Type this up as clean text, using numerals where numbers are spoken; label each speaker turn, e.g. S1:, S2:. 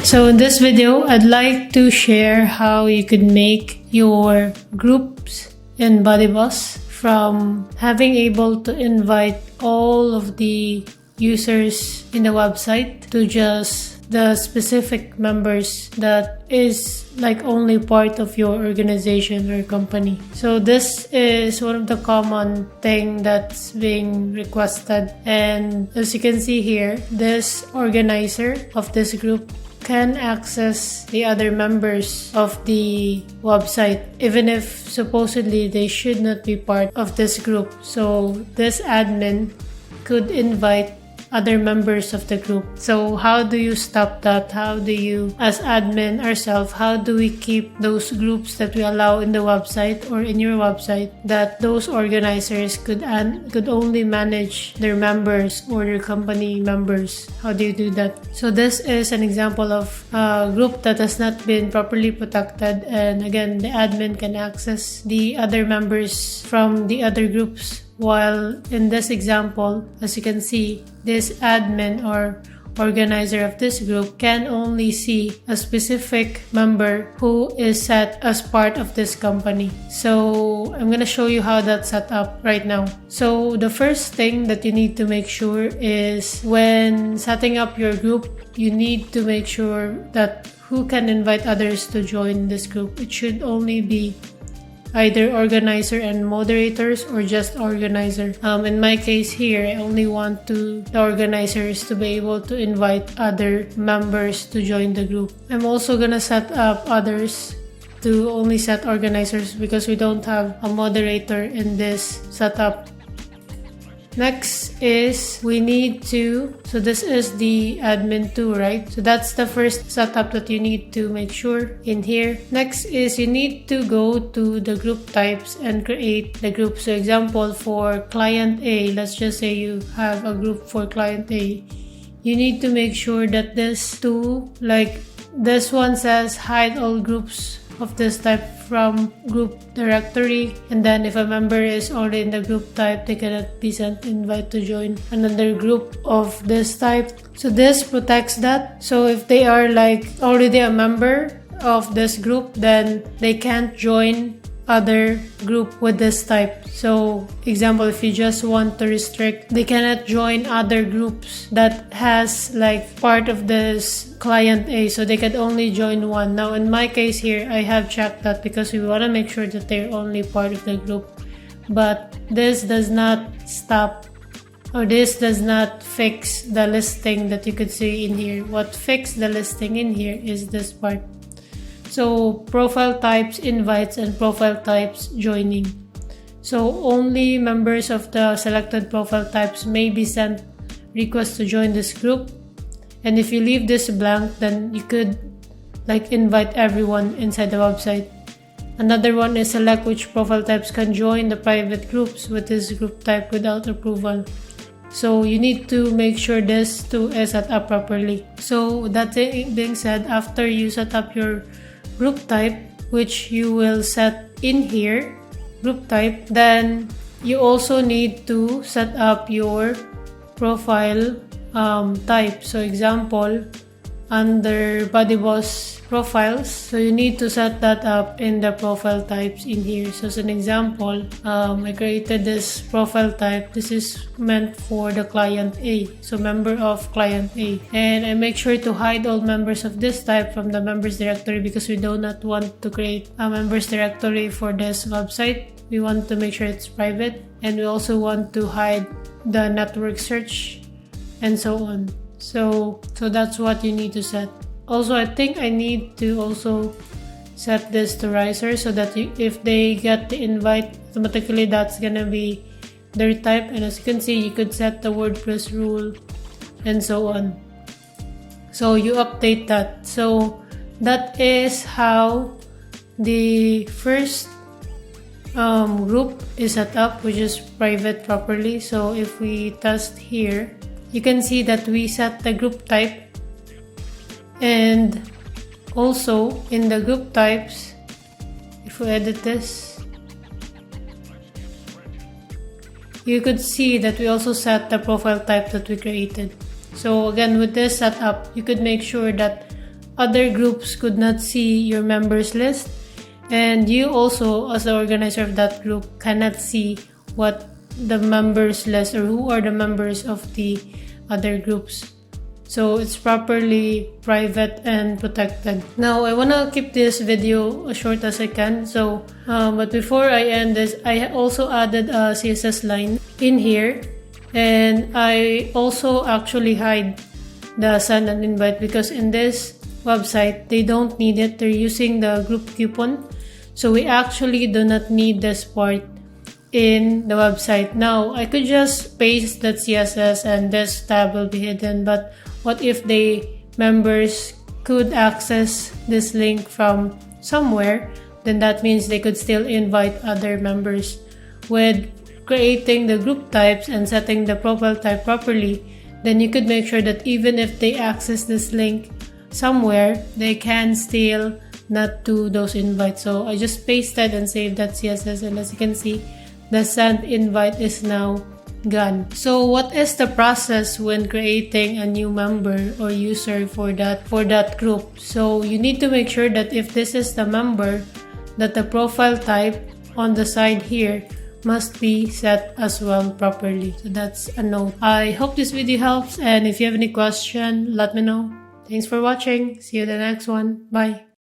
S1: So in this video, I'd like to share how you could make your groups in BuddyPress from having able to invite all of the users in the website to just the specific members that is like only part of your organization or company. So this is one of the common thing that's being requested, and as you can see here, this organizer of this group can access the other members of the website even if supposedly they should not be part of this group. So this admin could invite other members of the group. So how do you stop that? How do you, as admin ourselves, how do we keep those groups that we allow in the website or in your website that those organizers could only manage their members or their company members? How do you do that? So this is an example of a group that has not been properly protected, and again, the admin can access the other members from the other groups. While in this example, as you can see, this admin or organizer of this group can only see a specific member who is set as part of this company. So I'm going to show you how that's set up right now. So the first thing that you need to make sure is when setting up your group, you need to make sure that who can invite others to join this group. It should only be either organizer and moderators or just organizer. In my case here, I only want the organizers to be able to invite other members to join the group. I'm also gonna set up others to only set organizers because we don't have a moderator in this setup. Next is we need to, so this is the admin 2, right? So that's the first setup that you need to make sure in here. Next is you need to go to the group types and create the group. So example for client A, let's just say you have a group for client A. You need to make sure that this 2, like this one says hide all groups of this type from group directory, and then if a member is already in the group type, they cannot be sent invite to join another group of this type. So this protects that. So if they are like already a member of this group, then they can't join other group with this type. So example, if you just want to restrict, they cannot join other groups that has like part of this client A, so they can only join one. Now in my case here, I have checked that because we want to make sure that they're only part of the group, but this does not stop, or this does not fix the listing that you could see in here. What fixed the listing in here is this part. So profile types invites and profile types joining. So only members of the selected profile types may be sent requests to join this group. And if you leave this blank, then you could like invite everyone inside the website. Another one is select which profile types can join the private groups with this group type without approval. So you need to make sure this too is set up properly. So that being said, after you set up your group type, which you will set in here, group type, then you also need to set up your profile type. So example, under BuddyPress profiles, so you need to set that up in the profile types in here. So as an example, I created this profile type. This is meant for the client A, so member of client A, and I make sure to hide all members of this type from the members directory because we do not want to create a members directory for this website. We want to make sure it's private, and we also want to hide the network search and so on. So that's what you need to set. Also, I think I need to also set this to riser so that if they get the invite, automatically that's gonna be their type. And as you can see, you could set the WordPress rule and so on. So you update that. So that is how the first group is set up, which is private properly. So if we test here, you can see that we set the group type, and also in the group types, if we edit this, you could see that we also set the profile type that we created. So again, with this setup, you could make sure that other groups could not see your members list, and you also, as the organizer of that group, cannot see what the members list or who are the members of the other groups. So it's properly private and protected. Now I want to keep this video as short as I can. But before I end this, I also added a CSS line in here, and I also actually hide the send and invite because in this website they don't need it. They're using the group coupon, so we actually do not need this part in the website. Now I could just paste that CSS and this tab will be hidden, but what if the members could access this link from somewhere? Then that means they could still invite other members. With creating the group types and setting the profile type properly, then you could make sure that even if they access this link somewhere, they can still not do those invites. So I just pasted and saved that CSS, and as you can see, the send invite is now gone. So what is the process when creating a new member or user for that group? So you need to make sure that if this is the member, that the profile type on the side here must be set as well properly. So that's a note. I hope this video helps, and if you have any question, let me know. Thanks for watching. See you in the next one. Bye.